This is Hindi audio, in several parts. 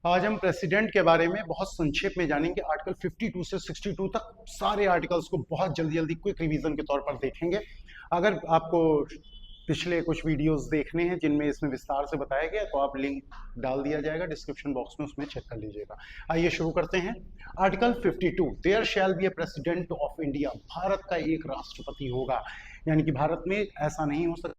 आज हम प्रेसिडेंट के बारे में बहुत संक्षेप में जानेंगे। आर्टिकल 52 से 62 तक सारे आर्टिकल्स को बहुत जल्दी जल्दी क्विक रिवीजन के तौर पर देखेंगे। अगर आपको पिछले कुछ वीडियोस देखने हैं जिनमें इसमें विस्तार से बताया गया तो आप लिंक डाल दिया जाएगा डिस्क्रिप्शन बॉक्स में, उसमें चेक कर लीजिएगा। आइए शुरू करते हैं। Article 52, there shall be a president of India. भारत का एक राष्ट्रपति होगा, यानी कि भारत में ऐसा नहीं हो सकता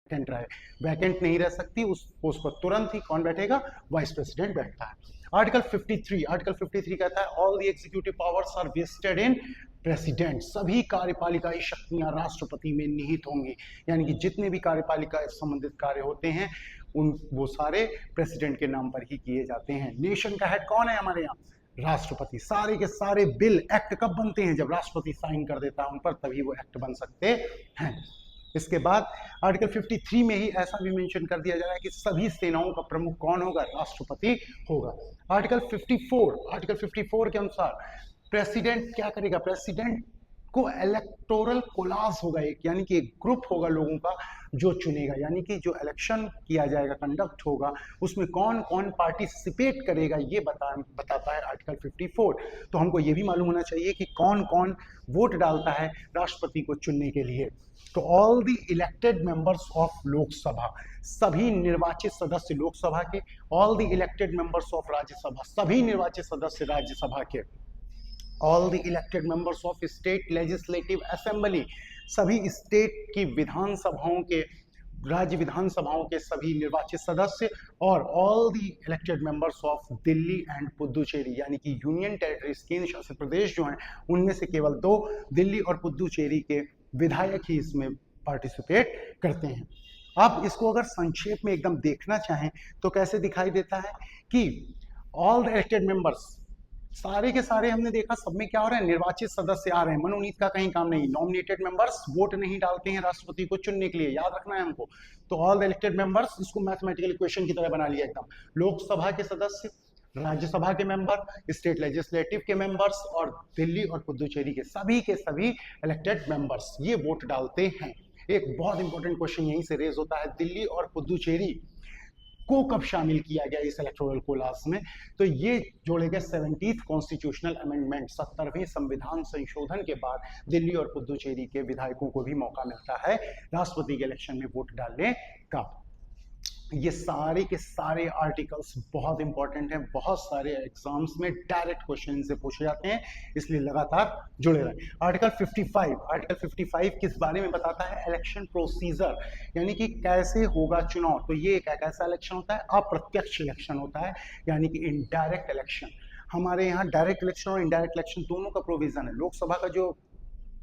वैकेंट रहे, वैकेंट नहीं रह सकती। उस पोस्ट पर तुरंत ही कौन बैठेगा? वाइस प्रेसिडेंट बैठता है। आर्टिकल 53 कहता है all the executive powers are vested in president. सभी कार्यपालिकाई शक्तियां राष्ट्रपति में निहित होंगी, यानी कि जितने भी कार्यपालिका संबंधित कार्य होते हैं उन वो सारे प्रेसिडेंट के नाम पर ही किए जाते हैं। नेशन का हेड कौन है हमारे यहाँ? राष्ट्रपति। सारे के सारे बिल एक्ट कब बनते हैं? जब राष्ट्रपति साइन कर देता है उन पर, तभी वो एक्ट बन सकते हैं। इसके बाद आर्टिकल 53 में ही ऐसा भी मेंशन कर दिया जा रहा है कि सभी सेनाओं का प्रमुख कौन होगा? राष्ट्रपति होगा। आर्टिकल 54 के अनुसार प्रेसिडेंट क्या करेगा? प्रेसिडेंट को इलेक्टोरल कोलाज होगा एक, यानी कि एक ग्रुप होगा लोगों का जो चुनेगा, यानी कि जो इलेक्शन किया जाएगा, कंडक्ट होगा, उसमें कौन कौन पार्टिसिपेट करेगा ये बताता है आर्टिकल 54। तो हमको ये भी मालूम होना चाहिए कि कौन कौन वोट डालता है राष्ट्रपति को चुनने के लिए। तो all the elected members of Lok Sabha, सभी निर्वाचित सदस्य लोकसभा के। All the elected members of Rajya Sabha, सभी निर्वाचित सदस्य राज्यसभा के। All the elected members of state legislative assembly, सभी स्टेट की विधानसभाओं के, राज्य विधानसभाओं के सभी निर्वाचित सदस्य। और all the elected members of Delhi and Puducherry, यानी कि यूनियन टेरिटरीज, केंद्र शासित प्रदेश जो हैं उनमें से केवल 2 दिल्ली और पुदुचेरी के विधायक ही इसमें पार्टिसिपेट करते हैं। अब इसको अगर संक्षेप में एकदम देखना चाहें तो कैसे दिखाई देता है कि ऑल द इलेक्टेड मेंबर्स, सारे के सारे हमने देखा सब में क्या हो रहा है? निर्वाचित सदस्य आ रहे हैं, मनोनीत का कहीं काम नहीं। नॉमिनेटेड मेंबर्स वोट नहीं डालते हैं राष्ट्रपति को चुनने के लिए, याद रखना है हमको। तो ऑल द इलेक्टेड मेंबर्स, इसको मैथमेटिकल इक्वेशन की तरह बना लिया एकदम। लोकसभा के सदस्य, राज्यसभा के मेंबर, स्टेट लेजिस्लेटिव के मेंबर्स और दिल्ली और पुदुचेरी के सभी इलेक्टेड मेंबर्स ये वोट डालते हैं। एक बहुत इंपॉर्टेंट क्वेश्चन यहीं से रेज होता है, दिल्ली और पुदुचेरी को कब शामिल किया गया इस इलेक्टोरल कोलास में? तो ये जोड़े गए 70th कॉन्स्टिट्यूशनल अमेंडमेंट, 70वें संविधान संशोधन के बाद दिल्ली और पुदुचेरी के विधायकों को भी मौका मिलता है राष्ट्रपति के इलेक्शन में वोट डालने का। ये सारे के सारे आर्टिकल्स बहुत इंपॉर्टेंट हैं, बहुत सारे एग्जाम्स में डायरेक्ट क्वेश्चन से पूछे जाते हैं, इसलिए लगातार जुड़े रहें। आर्टिकल 55 किस बारे में बताता है? इलेक्शन प्रोसीजर, यानी कि कैसे होगा चुनाव। तो ये एक ऐसा इलेक्शन होता है, अप्रत्यक्ष इलेक्शन होता है, यानी कि इनडायरेक्ट इलेक्शन। हमारे यहाँ डायरेक्ट इलेक्शन और इनडायरेक्ट इलेक्शन दोनों का प्रोविजन है। लोकसभा का जो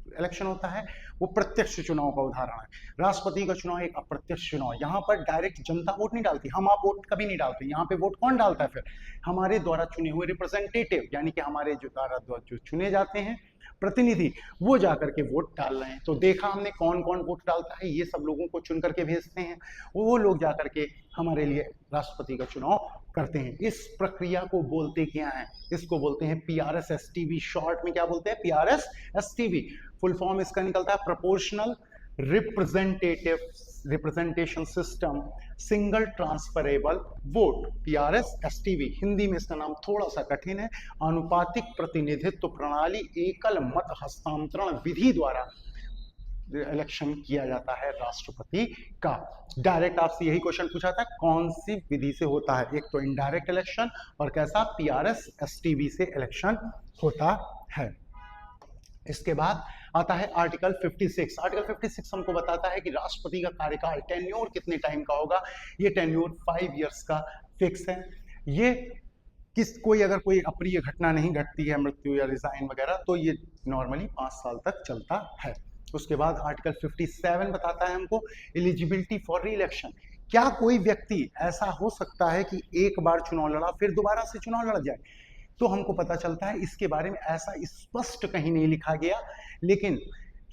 इलेक्शन होता है वो प्रत्यक्ष चुनाव का उदाहरण है, राष्ट्रपति का चुनाव एक अप्रत्यक्ष चुनाव। यहाँ पर डायरेक्ट जनता वोट नहीं डालती, हम आप वोट कभी नहीं डालते। यहाँ पे वोट कौन डालता है? फिर हमारे द्वारा चुने हुए रिप्रेजेंटेटिव, यानी कि हमारे जो द्वारा जो चुने जाते हैं प्रतिनिधि, वो जाकर के वोट डाल रहे हैं। तो देखा हमने कौन कौन वोट डालता है, ये सब लोगों को चुन करके भेजते हैं, वो लोग जाकर के हमारे लिए राष्ट्रपति का चुनाव करते हैं। इस प्रक्रिया को बोलते क्या है? इसको बोलते हैं PRS STV, शॉर्ट में क्या बोलते हैं? PRS STV। फुल फॉर्म इसका निकलता है proportional representation system single transferable vote, PRS STV। Hindi में इसका नाम थोड़ा सा कठिन है। आनुपातिक प्रतिनिधित्व प्रणाली एकल मत हस्तांतरण विधि द्वारा इलेक्शन किया जाता है राष्ट्रपति का। डायरेक्ट आपसे यही क्वेश्चन पूछा था, कौन सी विधि से होता है? एक तो इनडायरेक्ट इलेक्शन और कैसा? PRS STV से इलेक्शन होता है। इसके बाद आता है आर्टिकल 56। आर्टिकल 56 हमको बताता है कि राष्ट्रपति का कार्यकाल, टेन्योर कितने टाइम का होगा। ये टेन्योर 5 इयर्स का फिक्स है। ये कोई अगर कोई अप्रिय घटना नहीं घटती है, मृत्यु या रिजाइन वगैरह, तो ये नॉर्मली 5 साल तक चलता है। उसके बाद आर्टिकल 57 बताता है हमको एलिजिबिलिटी फॉर री इलेक्शन। क्या कोई व्यक्ति ऐसा हो सकता है कि एक बार चुनाव लड़ा फिर दोबारा से चुनाव लड़ जाए? तो हमको पता चलता है इसके बारे में ऐसा स्पष्ट कहीं नहीं लिखा गया, लेकिन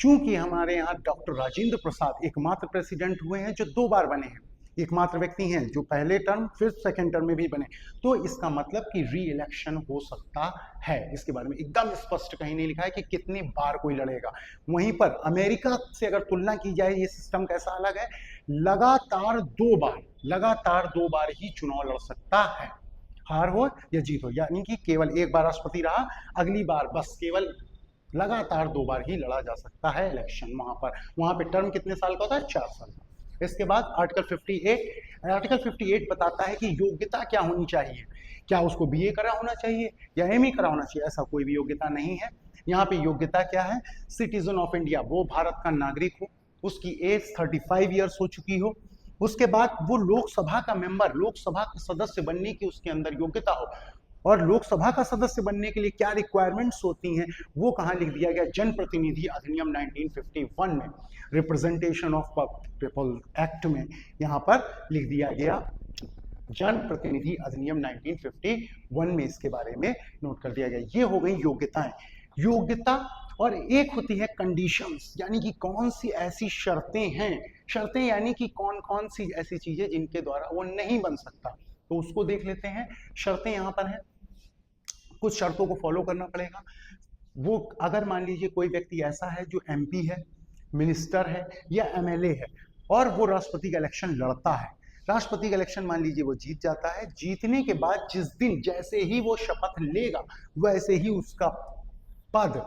चूंकि हमारे यहाँ डॉक्टर राजेंद्र प्रसाद एकमात्र प्रेसिडेंट हुए हैं जो 2 बार बने हैं, एकमात्र व्यक्ति हैं जो पहले टर्म फिर सेकेंड टर्म में भी बने, तो इसका मतलब कि री इलेक्शन हो सकता है। इसके बारे में एकदम स्पष्ट कहीं नहीं लिखा है कि कितनी बार कोई लड़ेगा। वहीं पर अमेरिका से अगर तुलना की जाए, ये सिस्टम कैसा अलग है, लगातार 2 बार ही चुनाव लड़ सकता है। हार हो या जीत हो, यानी कि केवल एक बार राष्ट्रपति रहा, अगली बार बस केवल लगातार 2 बार ही लड़ा जा सकता है इलेक्शन। वहां पे टर्म कितने साल का होता है? 4 साल का। इसके बाद आर्टिकल 58 बताता है कि योग्यता क्या होनी चाहिए। क्या उसको बीए करा होना चाहिए या एमए करा होना चाहिए? ऐसा कोई भी योग्यता नहीं है। यहाँ पे योग्यता क्या है? सिटीजन ऑफ इंडिया, वो भारत का नागरिक हो, उसकी एज 35 ईयर्स हो चुकी हो, उसके बाद वो लोकसभा का मेंबर, लोकसभा का सदस्य बनने की उसके अंदर योग्यता हो। और लोकसभा का सदस्य बनने के लिए क्या रिक्वायरमेंट्स होती हैं वो कहाँ लिख दिया गया? जनप्रतिनिधि अधिनियम 1951 में, रिप्रेजेंटेशन ऑफ पीपल एक्ट में यहाँ पर लिख दिया गया। जनप्रतिनिधि अधिनियम 1951 में इसके बारे में नोट कर दिया गया। ये हो गई योग्यताएं। योग्यता और एक होती है कंडीशंस, यानी कि कौन सी ऐसी शर्तें हैं। शर्तें यानी कि कौन कौन सी ऐसी चीजें जिनके द्वारा वो नहीं बन सकता, तो उसको देख लेते हैं। शर्तें यहाँ पर हैं, कुछ शर्तों को फॉलो करना पड़ेगा। वो अगर मान लीजिए कोई व्यक्ति ऐसा है जो एमपी है, मिनिस्टर है या एमएलए है और वो राष्ट्रपति का इलेक्शन लड़ता है, राष्ट्रपति का इलेक्शन मान लीजिए वो जीत जाता है, जीतने के बाद जिस दिन जैसे ही वो शपथ लेगा वैसे ही उसका पद,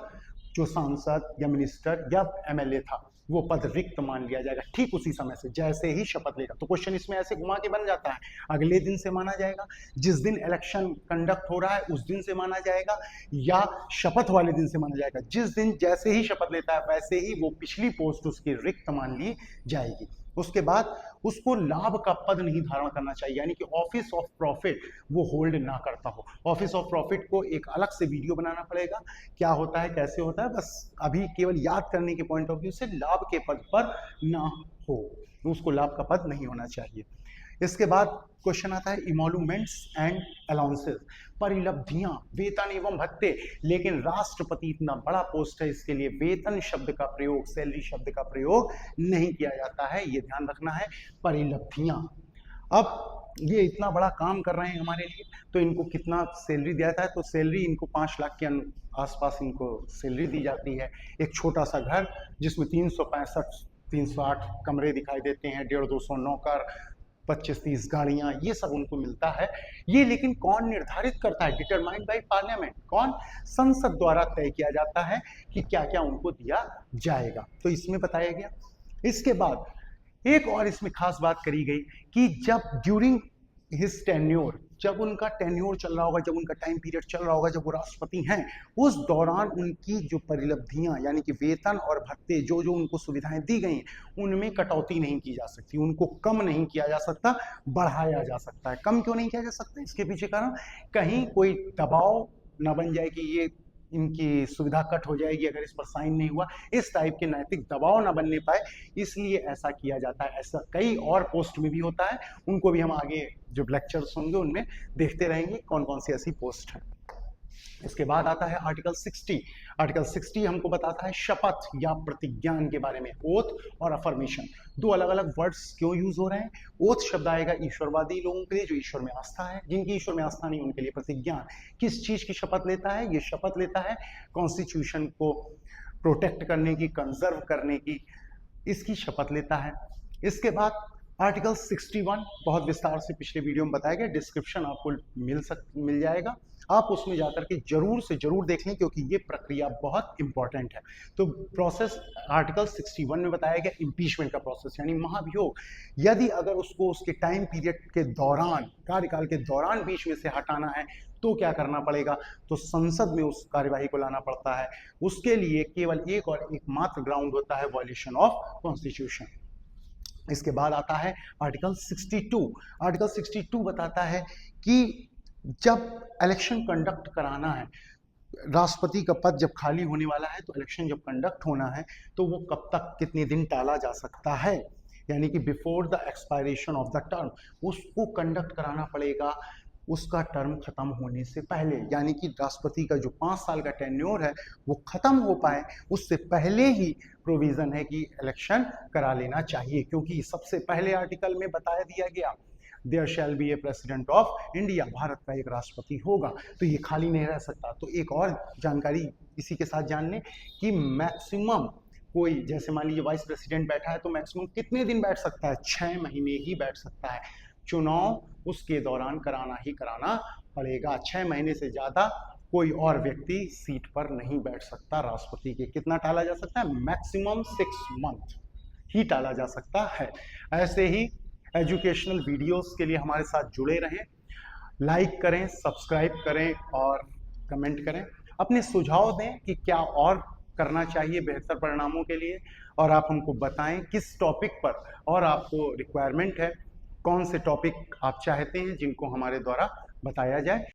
जो सांसद या मिनिस्टर या एमएलए था, वो पद रिक्त मान लिया जाएगा ठीक उसी समय से, जैसे ही शपथ लेगा। तो क्वेश्चन इसमें ऐसे घुमा के बन जाता है, अगले दिन से माना जाएगा, जिस दिन इलेक्शन कंडक्ट हो रहा है उस दिन से माना जाएगा, या शपथ वाले दिन से माना जाएगा। जिस दिन जैसे ही शपथ लेता है वैसे ही वो पिछली पोस्ट उसकी रिक्त मान ली जाएगी। उसके बाद उसको लाभ का पद नहीं धारण करना चाहिए, यानी कि ऑफिस ऑफ प्रॉफिट वो होल्ड ना करता हो। ऑफिस ऑफ प्रॉफिट को एक अलग से वीडियो बनाना पड़ेगा, क्या होता है कैसे होता है, बस अभी केवल याद करने के पॉइंट ऑफ व्यू से लाभ के पद पर ना हो, उसको लाभ का पद नहीं होना चाहिए। इसके बाद क्वेश्चन आता है इमोलूमेंट्स एंड अलाउंसेस, परिलब्धियां, वेतन एवं भत्ते। लेकिन राष्ट्रपति इतना बड़ा पोस्ट है, इसके लिए वेतन शब्द का प्रयोग, सैलरी शब्द का प्रयोग नहीं किया जाता है, ये ध्यान रखना है। परिलब्धियां, अब ये इतना बड़ा काम कर रहे हैं हमारे लिए, तो इनको कितना सैलरी दिया जाता है? तो सैलरी इनको 5 लाख के आसपास इनको सैलरी दी जाती है। एक छोटा सा घर जिसमें 308 कमरे दिखाई देते हैं, 150-200 नौकर, 25-30 गाड़ियां, ये सब उनको मिलता है। ये लेकिन कौन निर्धारित करता है? Determined by parliament. कौन? संसद द्वारा तय किया जाता है कि क्या क्या उनको दिया जाएगा, तो इसमें बताया गया। इसके बाद एक और इसमें खास बात करी गई कि जब ड्यूरिंग हिज टेन्योर, जब उनका टेन्योर चल रहा होगा, जब उनका टाइम पीरियड चल रहा होगा, जब वो राष्ट्रपति हैं, उस दौरान उनकी जो परिलब्धियां यानी कि वेतन और भत्ते, जो जो उनको सुविधाएं दी गई उनमें कटौती नहीं की जा सकती, उनको कम नहीं किया जा सकता, बढ़ाया जा सकता है। कम क्यों नहीं किया जा सकता? इसके पीछे कारण, कहीं कोई दबाव न बन जाए कि ये इनकी सुविधा कट हो जाएगी अगर इस पर साइन नहीं हुआ, इस टाइप के नैतिक दबाव ना बनने पाए, इसलिए ऐसा किया जाता है। ऐसा कई और पोस्ट में भी होता है, उनको भी हम आगे जो लेक्चर्स होंगे उनमें देखते रहेंगे कौन कौन सी ऐसी पोस्ट है। इसके बाद आता है आर्टिकल 60। आर्टिकल 60 हमको बताता है शपथ या प्रतिज्ञान के बारे में। ओथ और अफर्मेशन, दो अलग अलग वर्ड्स क्यों यूज हो रहे हैं? ओथ शब्द आएगा ईश्वरवादी लोगों के लिए, जो ईश्वर में आस्था है। जिनकी ईश्वर में आस्था नहीं उनके लिए प्रतिज्ञान। किस चीज की शपथ लेता है? ये शपथ लेता है कॉन्स्टिट्यूशन को प्रोटेक्ट करने की, कंजर्व करने की, इसकी शपथ लेता है। इसके बाद आर्टिकल 61 बहुत विस्तार से पिछले वीडियो में बताया गया, डिस्क्रिप्शन आपको मिल जाएगा, आप उसमें जाकर के जरूर से जरूर देख लें, क्योंकि ये प्रक्रिया बहुत इंपॉर्टेंट है। तो प्रोसेस आर्टिकल 61 में बताया गया इम्पीचमेंट का प्रोसेस, यानी महाभियोग। यदि अगर उसको उसके टाइम पीरियड के दौरान, कार्यकाल के दौरान बीच में से हटाना है तो क्या करना पड़ेगा? तो संसद में उस कार्यवाही को लाना पड़ता है। उसके लिए केवल एक और एकमात्र ग्राउंड होता है, वायलेशन ऑफ कॉन्स्टिट्यूशन। इसके बाद आता है आर्टिकल 62। आर्टिकल 62 बताता है कि जब इलेक्शन कंडक्ट कराना है, राष्ट्रपति का पद जब खाली होने वाला है, तो इलेक्शन जब कंडक्ट होना है तो वो कब तक, कितने दिन टाला जा सकता है, यानी कि before the expiration of the term उसको कंडक्ट कराना पड़ेगा, उसका टर्म खत्म होने से पहले। यानी कि राष्ट्रपति का जो 5 साल का टेन्योर है वो खत्म हो पाए उससे पहले ही प्रोविजन है कि इलेक्शन करा लेना चाहिए, क्योंकि सबसे पहले आर्टिकल में बताया दिया गया there shall be a president of India, भारत का एक राष्ट्रपति होगा, तो ये खाली नहीं रह सकता। तो एक और जानकारी इसी के साथ जान लें कि मैक्सिमम कोई, जैसे मान लीजिए वाइस प्रेसिडेंट बैठा है तो मैक्सिमम कितने दिन बैठ सकता है? 6 महीने ही बैठ सकता है। चुनाव उसके दौरान कराना ही कराना पड़ेगा। 6 महीने से ज़्यादा कोई और व्यक्ति सीट पर नहीं बैठ सकता राष्ट्रपति के। कितना टाला जा सकता है? मैक्सिमम 6 मंथ ही टाला जा सकता है। ऐसे ही एजुकेशनल वीडियोस के लिए हमारे साथ जुड़े रहें, लाइक करें, सब्सक्राइब करें और कमेंट करें। अपने सुझाव दें कि क्या और करना चाहिए बेहतर परिणामों के लिए, और आप हमको बताएं किस टॉपिक पर और आपको रिक्वायरमेंट है, कौन से टॉपिक आप चाहते हैं जिनको हमारे द्वारा बताया जाए।